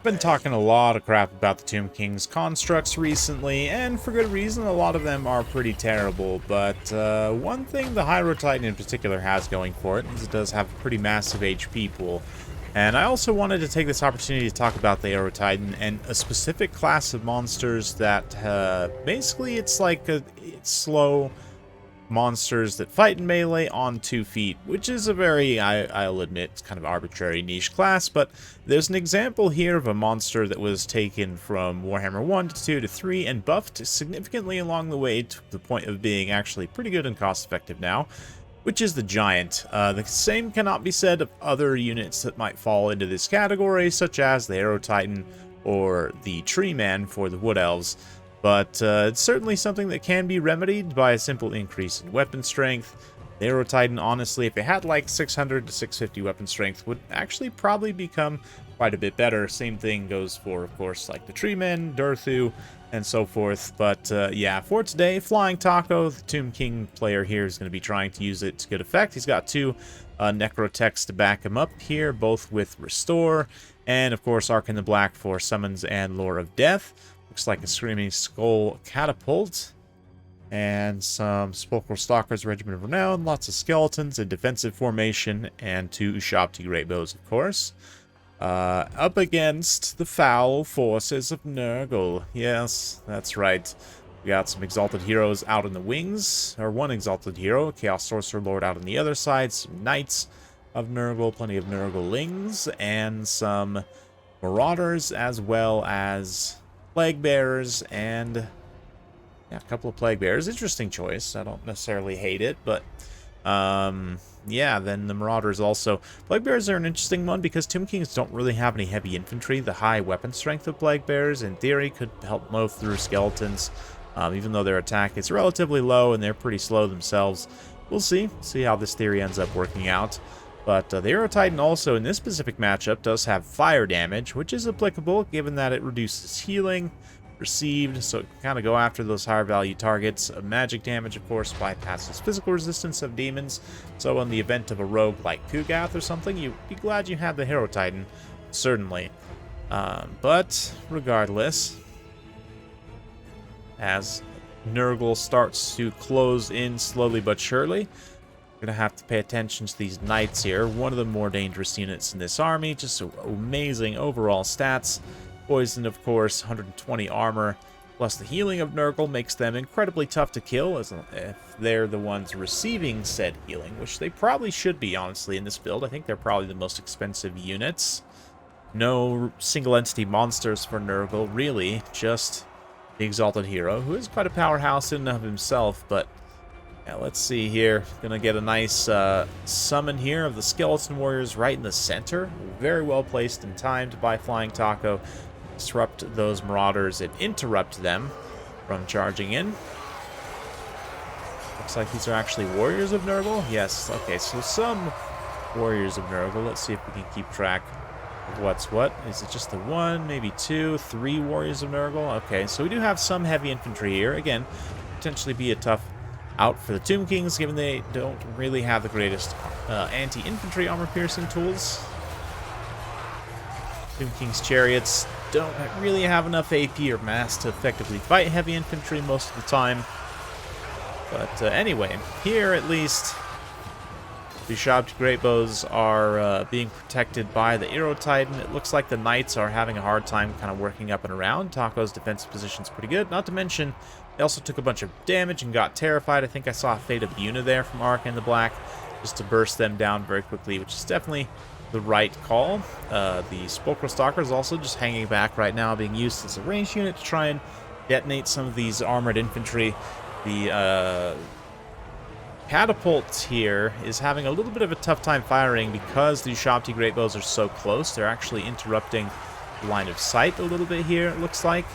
been talking a lot of crap about the Tomb King's constructs recently, and for good reason. A lot of them are pretty terrible, but one thing the Hydro Titan in particular has going for it is it does have a pretty massive HP pool. And I also wanted to take this opportunity to talk about the Aero Titan and a specific class of monsters that basically it's like it's slow monsters that fight in melee on 2 feet, which is a very, I'll admit, it's kind of arbitrary niche class, but there's an example here of a monster that was taken from Warhammer 1 to 2 to 3 and buffed significantly along the way to the point of being actually pretty good and cost effective now, which is the Giant. The same cannot be said of other units that might fall into this category, such as the Aero Titan or the Tree Man for the Wood Elves. But it's certainly something that can be remedied by a simple increase in weapon strength. The Aero Titan, honestly, if it had like 600 to 650 weapon strength, would actually probably become quite a bit better. Same thing goes for, of course, like the Treemen, Durthu, and so forth. But yeah, for today, Flying Taco, the Tomb King player here, is going to be trying to use it to good effect. He's got 2 Necrotechs to back him up here, both with Restore, and of course Arc in the Black for Summons and Lore of Death. Looks like a Screaming Skull Catapult, and some Sepulchral Stalkers Regiment of Renown, lots of skeletons in defensive formation, and 2 Ushabti Great Bows, of course. Up against the foul forces of Nurgle. Yes, that's right. We got some Exalted Heroes out in the wings, or 1 Exalted Hero, Chaos Sorcerer Lord out on the other side, some Knights of Nurgle, plenty of Nurglings, and some Marauders, as well as Plague Bearers, and yeah, a couple of Plague Bearers. Interesting choice. I don't necessarily hate it, but yeah, then the Marauders also. Plague Bearers are an interesting one because Tomb Kings don't really have any heavy infantry. The high weapon strength of Plague Bearers, in theory, could help mow through skeletons, even though their attack is relatively low and they're pretty slow themselves. We'll see how this theory ends up working out. But the Aero Titan also, in this specific matchup, does have fire damage, which is applicable given that it reduces healing received, so it can kind of go after those higher value targets. Magic damage, of course, bypasses physical resistance of demons, so in the event of a rogue like Kugath or something, you'd be glad you had the Aero Titan, certainly. But regardless, as Nurgle starts to close in slowly but surely, we're going to have to pay attention to these Knights here. One of the more dangerous units in this army. Just amazing overall stats. Poison, of course, 120 armor, plus the healing of Nurgle makes them incredibly tough to kill as if they're the ones receiving said healing, which they probably should be, honestly, in this build. I think they're probably the most expensive units. No single entity monsters for Nurgle, really. Just the Exalted Hero, who is quite a powerhouse in and of himself, but yeah, let's see here. Gonna get a nice summon here of the Skeleton Warriors right in the center. Very well placed and timed by Flying Taco. Disrupt those Marauders and interrupt them from charging in. Looks like these are actually Warriors of Nurgle. Yes, okay, so some Warriors of Nurgle. Let's see if we can keep track of what's what. Is it just the 1, maybe 2, 3 Warriors of Nurgle? Okay, so we do have some heavy infantry here. Again, potentially be a tough out for the Tomb Kings, given they don't really have the greatest anti-infantry armor-piercing tools. Tomb King's chariots don't really have enough AP or mass to effectively fight heavy infantry most of the time. But anyway, here at least, the Ushabti Great Bows are being protected by the Aero Titan. It looks like the Knights are having a hard time kind of working up and around. Taco's defensive position's pretty good, not to mention they also took a bunch of damage and got terrified. I think I saw a Fate of Una there from Arc in the Black, just to burst them down very quickly, which is definitely the right call. The Sepulchral Stalkers also just hanging back right now, being used as a range unit to try and detonate some of these armored infantry. The Catapult here is having a little bit of a tough time firing because the Ushabti Great Bows are so close. They're actually interrupting the line of sight a little bit here, it looks like.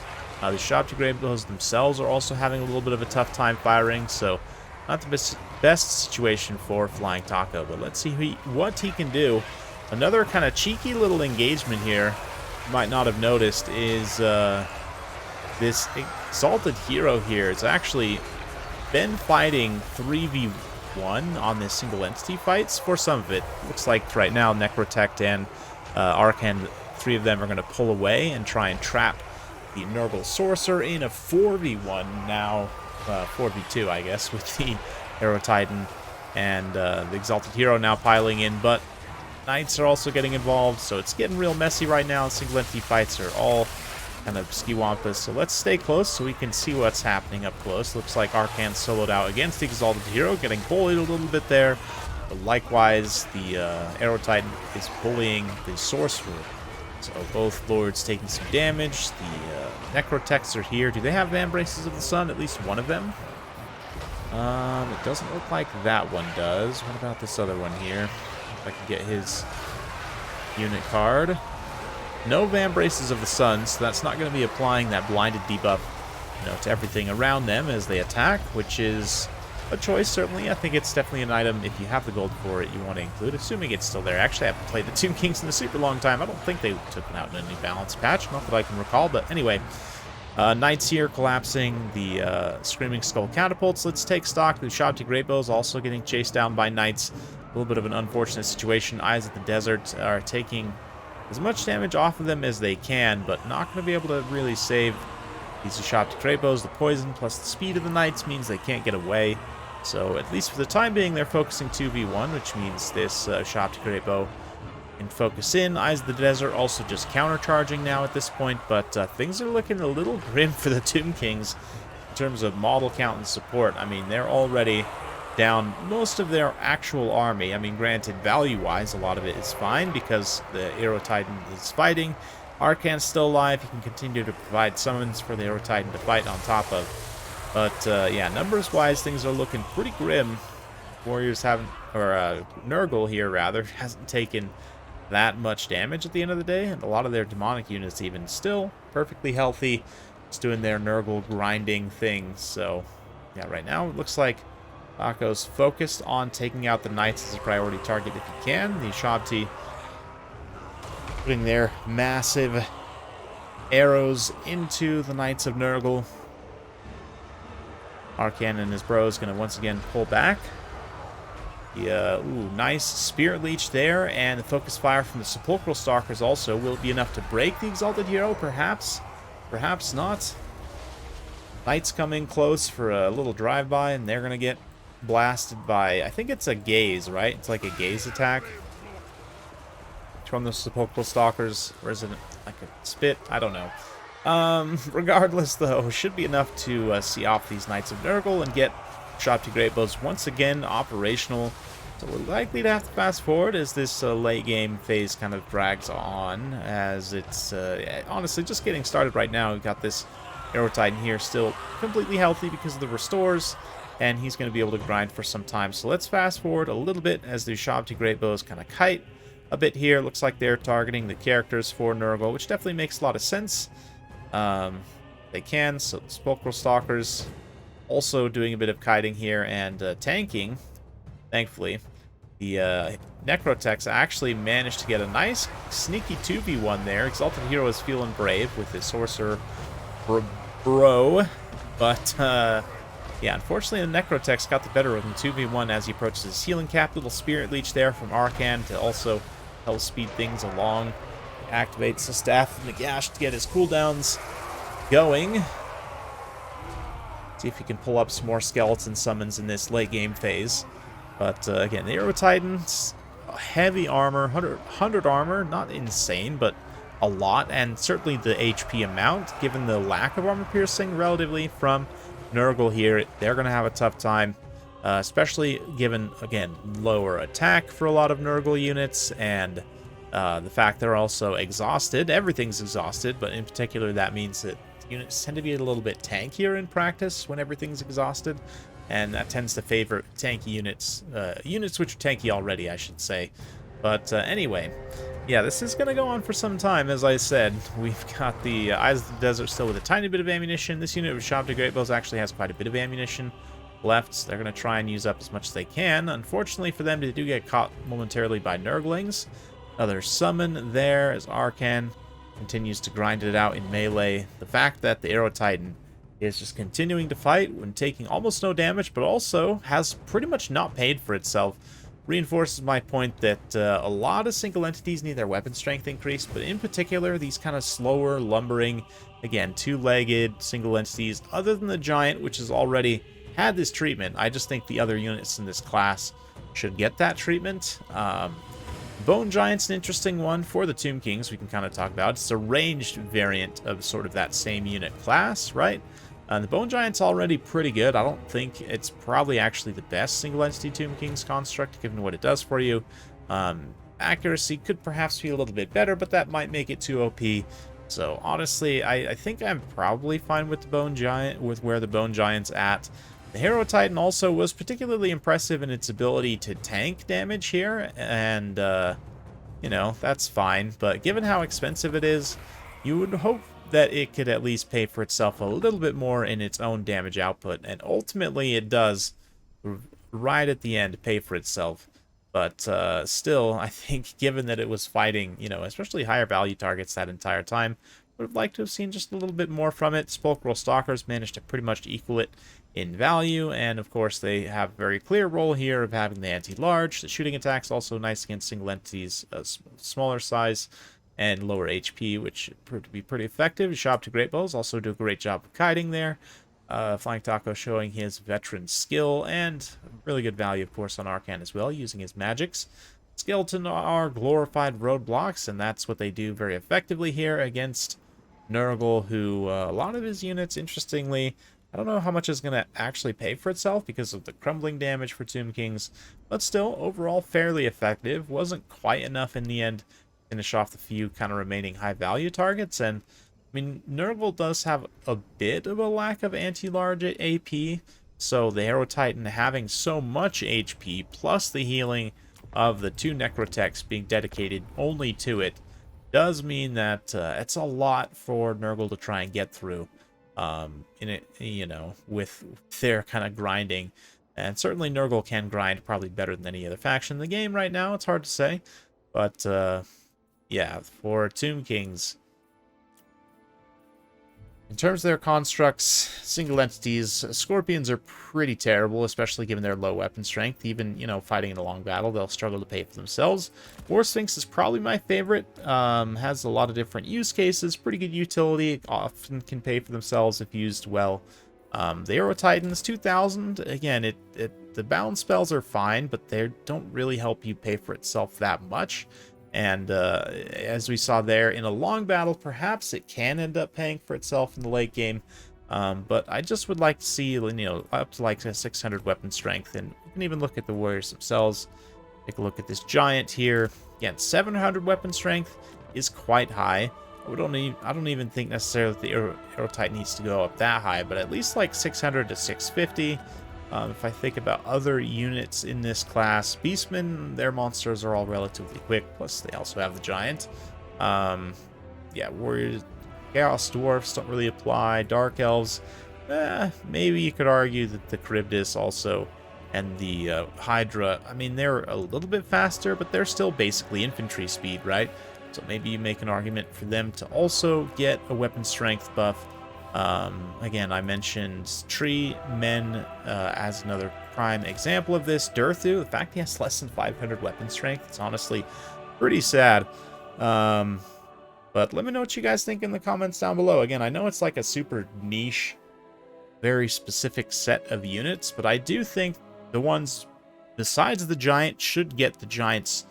The Ushabti Great Bows themselves are also having a little bit of a tough time firing, so not the best situation for Flying Taco, but let's see what he can do. Another kind of cheeky little engagement here, you might not have noticed, is this Exalted Hero here. It's actually been fighting 3v1 on this single entity fights for some of it. Looks like right now Necrotect and Arcane three of them are going to pull away and try and trap the Nurgle Sorcerer in a 4v1 now, 4v2, I guess, with the Arrow Titan and the Exalted Hero now piling in, but Knights are also getting involved, so it's getting real messy right now. Single entity fights are all kind of ski-wampus, so let's stay close so we can see what's happening up close. Looks like Arcan soloed out against the Exalted Hero, getting bullied a little bit there, but likewise, the Arrow Titan is bullying the Sorcerer. So both Lords taking some damage. The Necrotechs are here. Do they have Embraces of the Sun? At least one of them? It doesn't look like that one does. What about this other one here? If I can get his unit card. No Vambraces of the Sun, so that's not going to be applying that blinded debuff, to everything around them as they attack, which is a choice, certainly. I think it's definitely an item, if you have the gold for it, you want to include, assuming it's still there. Actually, I haven't played the Tomb Kings in a super long time. I don't think they took it out in any balance patch, not that I can recall, but anyway. Knights here collapsing the Screaming Skull catapults. Let's take stock. The Shabti Greatbows also getting chased down by Knights. A little bit of an unfortunate situation. Eyes of the Desert are taking as much damage off of them as they can, but not going to be able to really save these Shabti Greatbows. The poison plus the speed of the Knights means they can't get away. So at least for the time being, they're focusing 2v1, which means this Shabti Greatbow can focus in. Eyes of the Desert also just countercharging now at this point, but things are looking a little grim for the Tomb Kings in terms of model count and support. I mean, they're already down most of their actual army. I mean, granted, value-wise, a lot of it is fine because the Arrow Titan is fighting. Arcan's still alive. He can continue to provide summons for the Arrow Titan to fight on top of. But, yeah, numbers-wise, things are looking pretty grim. Warriors haven't, or Nurgle here, rather, hasn't taken that much damage at the end of the day, and a lot of their demonic units even still perfectly healthy, just doing their Nurgle grinding thing. So, yeah, right now it looks like Bako's focused on taking out the Knights as a priority target if he can. The Shabti putting their massive arrows into the Knights of Nurgle. Arcan and his bros going to once again pull back. Ooh, nice Spirit Leech there, and the Focus Fire from the Sepulchral Stalkers also will be enough to break the Exalted Hero, perhaps. Perhaps not. Knights come in close for a little drive-by, and they're going to get blasted by, I think it's a gaze, right? It's like a gaze attack from the Sepulchral Stalkers, or is it like a spit? I don't know. Regardless, though, should be enough to see off these Knights of Nurgle and get Shabti Greatbows once again operational. So we're likely to have to fast forward as this late game phase kind of drags on, as it's honestly just getting started right now. We've got this Arrow Titan here still completely healthy because of the restores, and he's going to be able to grind for some time. So let's fast forward a little bit as the Shabti Greatbows kind of kite a bit here. Looks like they're targeting the characters for Nurgle, which definitely makes a lot of sense. They can, so the Sepulchral Stalkers also doing a bit of kiting here and tanking, thankfully. The Necrotechs actually managed to get a nice sneaky 2v1 there. Exalted Hero is feeling brave with his Sorcerer bro. But, yeah, unfortunately the Necrotechs got the better of him 2v1 as he approaches his healing cap. Little Spirit Leech there from Arcan to also help speed things along. He activates the Staff of Nagash to get his cooldowns going. See if he can pull up some more skeleton summons in this late game phase. But again, the Arrow Titans, heavy armor, 100 armor, not insane, but a lot, and certainly the HP amount, given the lack of armor piercing relatively from Nurgle here, they're going to have a tough time, especially given, again, lower attack for a lot of Nurgle units, and the fact they're also exhausted. Everything's exhausted, but in particular that means that units tend to be a little bit tankier in practice when everything's exhausted, and that tends to favor tanky units, units which are tanky already, I should say. But anyway, yeah, this is going to go on for some time, as I said. We've got the Eyes of the Desert still with a tiny bit of ammunition. This unit with Shabti Greatbows actually has quite a bit of ammunition left, so they're going to try and use up as much as they can. Unfortunately for them, they do get caught momentarily by Nurglings. Another summon there as Arcan continues to grind it out in melee. The fact that the Arrow Titan is just continuing to fight when taking almost no damage, but also has pretty much not paid for itself reinforces my point that a lot of single entities need their weapon strength increased, but in particular, these kind of slower, lumbering, again, two-legged single entities, other than the giant, which has already had this treatment. I just think the other units in this class should get that treatment. Bone Giant's an interesting one for the Tomb Kings we can kind of talk about. It's a ranged variant of sort of that same unit class, right? The Bone Giant's already pretty good. I don't think it's probably actually the best single entity Tomb Kings construct, given what it does for you. Accuracy could perhaps be a little bit better, but that might make it too OP. So honestly, I think I'm probably fine with the Bone Giant, with where the Bone Giant's at. The Hero Titan also was particularly impressive in its ability to tank damage here, and you know, that's fine. But given how expensive it is, you would hope that it could at least pay for itself a little bit more in its own damage output, and ultimately it does right at the end pay for itself. But still, I think given that it was fighting, you know, especially higher value targets that entire time, would have liked to have seen just a little bit more from it. Sepulchral Stalkers managed to pretty much equal it in value, and of course they have a very clear role here of having the anti-large. The shooting attack's also nice against single entities, smaller size and lower HP, which proved to be pretty effective. Shop to Great Bows also do a great job of kiting there. Flying Taco showing his veteran skill, and really good value, of course, on Arcan as well, using his magics. Skeleton are glorified roadblocks, and that's what they do very effectively here against Nurgle, who a lot of his units, interestingly, I don't know how much is going to actually pay for itself because of the crumbling damage for Tomb Kings, but still, overall, fairly effective. Wasn't quite enough in the end finish off the few kind of remaining high-value targets. And, I mean, Nurgle does have a bit of a lack of anti-large AP, so the Hero Titan having so much HP, plus the healing of the two Necrotechs being dedicated only to it, does mean that it's a lot for Nurgle to try and get through, in it, you know, with their kind of grinding. And certainly Nurgle can grind probably better than any other faction in the game right now. It's hard to say, but yeah, for Tomb Kings, in terms of their constructs, single entities, Scorpions are pretty terrible, especially given their low weapon strength. Even, you know, fighting in a long battle, they'll struggle to pay for themselves. War Sphinx is probably my favorite. Has a lot of different use cases, pretty good utility, often can pay for themselves if used well. The Aero Titans, 2000, again, the bound spells are fine, but they don't really help you pay for itself that much. And as we saw there, in a long battle, perhaps it can end up paying for itself in the late game. But I just would like to see, you know, up to like a 600 weapon strength. And you can even look at the warriors themselves. Take a look at this giant here. Again, 700 weapon strength is quite high. I don't even think necessarily that the Aero Titan needs to go up that high, but at least like 600 to 650. If I think about other units in this class, Beastmen, their monsters are all relatively quick, plus they also have the giant. Yeah, warriors, Chaos Dwarfs don't really apply. Dark Elves, maybe you could argue that the Charybdis also, and the Hydra, I mean, they're a little bit faster, but they're still basically infantry speed, right? So maybe you make an argument for them to also get a weapon strength buff. Again, I mentioned Tree Men as another prime example of this. Durthu, the fact he has less than 500 weapon strength, it's honestly pretty sad. But let me know what you guys think in the comments down below. Again, I know it's like a super niche, very specific set of units, but I do think the ones besides the giant should get the giant's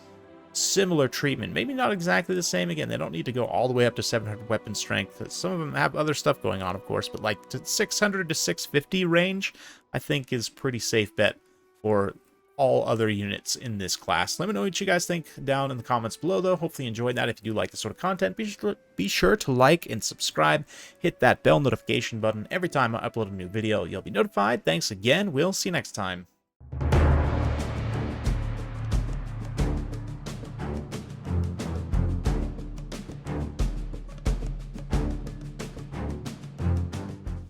similar treatment. Maybe not exactly the same. Again, they don't need to go all the way up to 700 weapon strength. Some of them have other stuff going on, of course, but like to 600 to 650 range, I think is pretty safe bet for all other units in this class. Let me know what you guys think down in the comments below, though. Hopefully you enjoyed that. If you do like this sort of content, be sure to like and subscribe. Hit that bell notification button. Every time I upload a new video, you'll be notified. Thanks again. We'll see you next time.